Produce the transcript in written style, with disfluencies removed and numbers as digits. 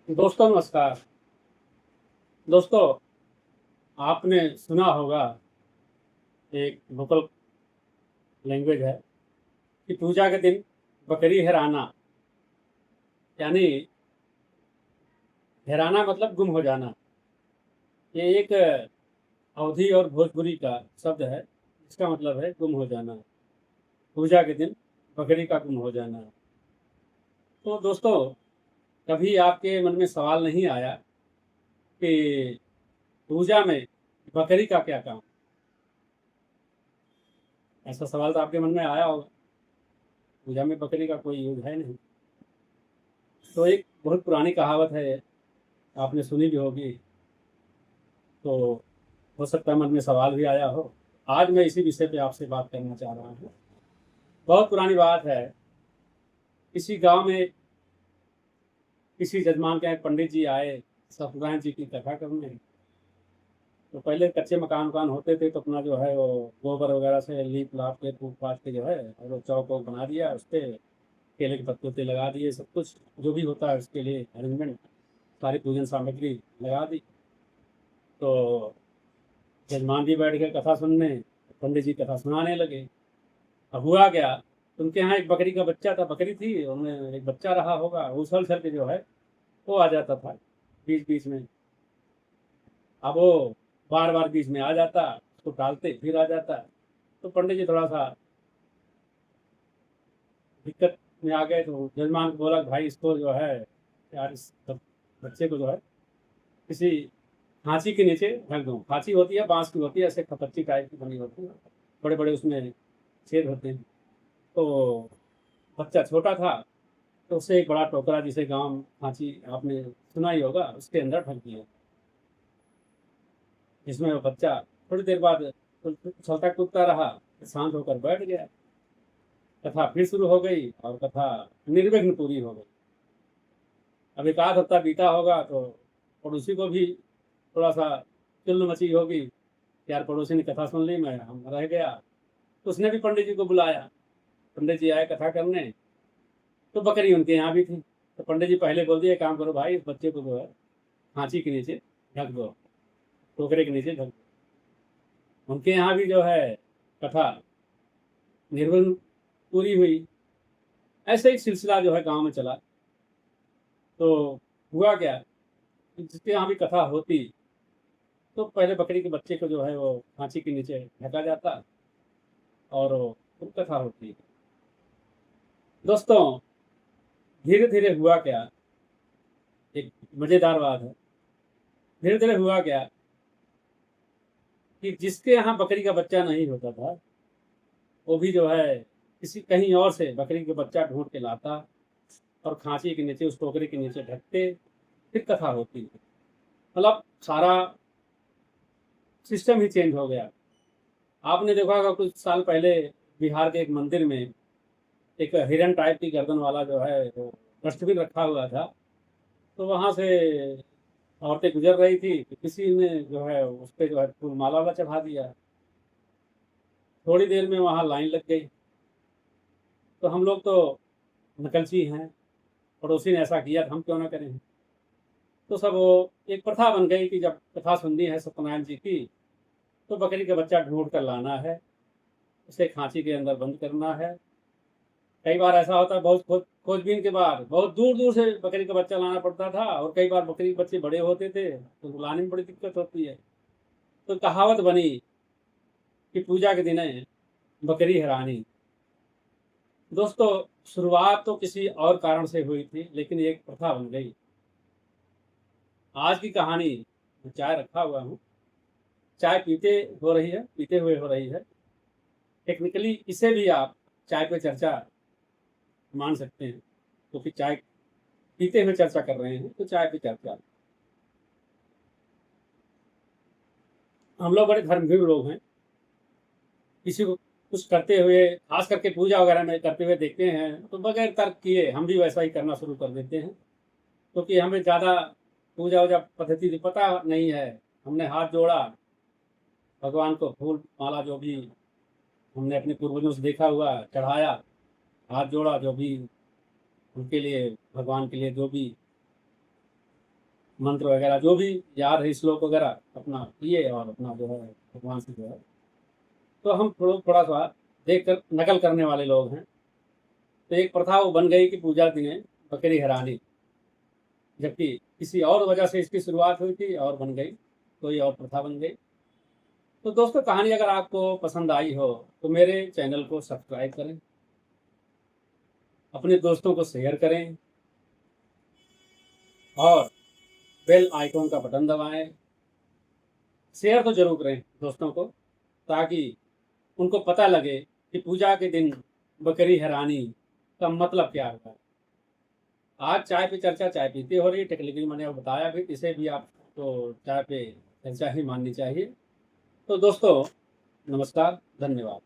दोस्तों नमस्कार। दोस्तों, आपने सुना होगा एक लोकल लैंग्वेज है कि पूजा के दिन बकरी हेराना, यानी हेराना मतलब गुम हो जाना। ये एक अवधी और भोजपुरी का शब्द है। इसका मतलब है गुम हो जाना। पूजा के दिन बकरी का गुम हो जाना। तो दोस्तों, कभी आपके मन में सवाल नहीं आया कि पूजा में बकरी का क्या काम? ऐसा सवाल तो आपके मन में आया होगा। पूजा में बकरी का कोई यूज है नहीं। तो एक बहुत पुरानी कहावत है, आपने सुनी भी होगी। तो हो सकता है मन में सवाल भी आया हो। आज मैं इसी विषय पे आपसे बात करना चाह रहा हूँ। बहुत पुरानी बात है। किसी गांव में किसी जजमान के यहाँ एक पंडित जी आए सत्यनारायण जी की कथा करने। तो पहले कच्चे मकान वकान होते थे, तो अपना जो है वो गोबर वगैरह से लीप लाप के फूक फाक के जो है और वो चौक वौक बना दिया, उस पर केले के पत्ते उत्ते लगा दिए, सब कुछ जो भी होता है उसके लिए अरेंजमेंट, सारी पूजन सामग्री लगा दी। तो जजमान जी बैठ गए कथा सुनने, पंडित जी कथा सुनाने लगे। अब हुआ क्या, उनके यहाँ एक बकरी का बच्चा था, बकरी थी, उनमें एक बच्चा रहा होगा, उछल छल के जो है वो आ जाता था बीच बीच में। अब वो बार बार बीच में आ जाता, उसको टालते फिर आ जाता। तो पंडित जी थोड़ा सा दिक्कत में आ गए। तो जजमान को बोला, भाई इसको जो है यार, इस बच्चे को जो है किसी खांची के नीचे ढक दो। खांची होती है, बांस की होती है, ऐसे खपच्ची टाइप की बनी होती है, बड़े बड़े उसमें छेद होते हैं। तो बच्चा छोटा था, तो उससे एक बड़ा टोकरा, जिसे गांव खांची आपने सुना ही होगा, उसके अंदर ढक दिया, जिसमें वो बच्चा थोड़ी देर बाद उछलता कूदता रहा, शांत होकर बैठ गया। कथा फिर शुरू हो गई और कथा निर्विघ्न पूरी हो गई। अब एक आध हफ्ता बीता होगा, तो पड़ोसी को भी थोड़ा सा चुल्ल मची होगी, यार पड़ोसी ने कथा सुन ली, मैं हम रह गया। तो उसने भी पंडित जी को बुलाया। पंडित जी आए कथा करने। तो बकरी उनके यहाँ भी थी। तो पंडित जी पहले बोल दिए, काम करो भाई, इस बच्चे को जो है खांची के नीचे ढक दो, टोकरे के नीचे ढक दो। उनके यहाँ भी जो है कथा निर्विघ्न पूरी हुई। ऐसे एक सिलसिला जो है गांव में चला। तो हुआ क्या कि जिसके यहाँ भी कथा होती, तो पहले बकरी के बच्चे को जो है वो खांची के नीचे ढका जाता और वो फिर कथा होती। दोस्तों, धीरे धीरे हुआ क्या, एक मजेदार बात है। धीरे धीरे हुआ क्या कि जिसके यहाँ बकरी का बच्चा नहीं होता था, वो भी जो है किसी कहीं और से बकरी का बच्चा ढूंढ के लाता और खांची के नीचे, उस टोकरे के नीचे ढकते, फिर कथा होती। मतलब सारा सिस्टम ही चेंज हो गया। आपने देखा होगा कुछ साल पहले बिहार के एक मंदिर में एक हिरन टाइप की गर्दन वाला जो है वो डस्टबिन रखा हुआ था। तो वहां से औरतें गुजर रही थी, तो किसी ने जो है उस पर जो है फूल माला वाला चढ़ा दिया। थोड़ी देर में वहां लाइन लग गई। तो हम लोग तो नकलची हैं, पड़ोसी ने ऐसा किया तो हम क्यों ना करें। तो सब वो एक प्रथा बन गई कि जब कथा सुननी है सत्यनारायण जी की, तो बकरी का बच्चा ढूंढ कर लाना है, उसे खांची के अंदर बंद करना है। कई बार ऐसा होता है, बहुत खोजबीन के बाद बहुत दूर दूर से बकरी का बच्चा लाना पड़ता था, और कई बार बकरी के बच्चे बड़े होते थे तो लाने में बड़ी दिक्कत होती है। तो कहावत बनी कि पूजा के दिन है बकरी हरानी। दोस्तों, शुरुआत तो किसी और कारण से हुई थी, लेकिन एक प्रथा बन गई। आज की कहानी, मैं चाय रखा हुआ हूँ, चाय पीते हुए हो रही है। टेक्निकली इसे भी आप चाय पे चर्चा मान सकते हैं, क्योंकि चाय पीते हुए चर्चा कर रहे हैं, तो चाय पे चर्चा। हम लोग बड़े धर्मभीर लोग हैं। किसी को कुछ करते हुए, खास करके पूजा वगैरह में करते हुए देखते हैं, तो बगैर तर्क किए हम भी वैसा ही करना शुरू कर देते हैं, क्योंकि हमें ज़्यादा पूजा वूजा पद्धति तो पता नहीं है। हमने हाथ जोड़ा, भगवान को फूल माला जो भी हमने अपने पूर्वजों से देखा हुआ चढ़ाया, हाथ जोड़ा, जो भी उनके लिए, भगवान के लिए जो भी मंत्र वगैरह जो भी याद है, श्लोक वगैरह अपना किए और अपना जो है भगवान से जो है, तो हम थोड़ा सा देख कर नकल करने वाले लोग हैं। तो एक प्रथा वो बन गई कि पूजा दिने बकरी हरानी, जबकि किसी और वजह से इसकी शुरुआत हुई थी और बन गई, कोई और प्रथा बन गई। तो दोस्तों, कहानी अगर आपको पसंद आई हो तो मेरे चैनल को सब्सक्राइब करें, अपने दोस्तों को शेयर करें और बेल आइकॉन का बटन दबाएं। शेयर तो जरूर करें दोस्तों को, ताकि उनको पता लगे कि पूजा के दिन बकरी हरानी का मतलब क्या होता है। आज चाय पे चर्चा चाय पीते हो रही है, टेक्निकली मैंने बताया भी, इसे भी आपको चाय पे चर्चा ही माननी चाहिए। तो दोस्तों, नमस्कार, धन्यवाद।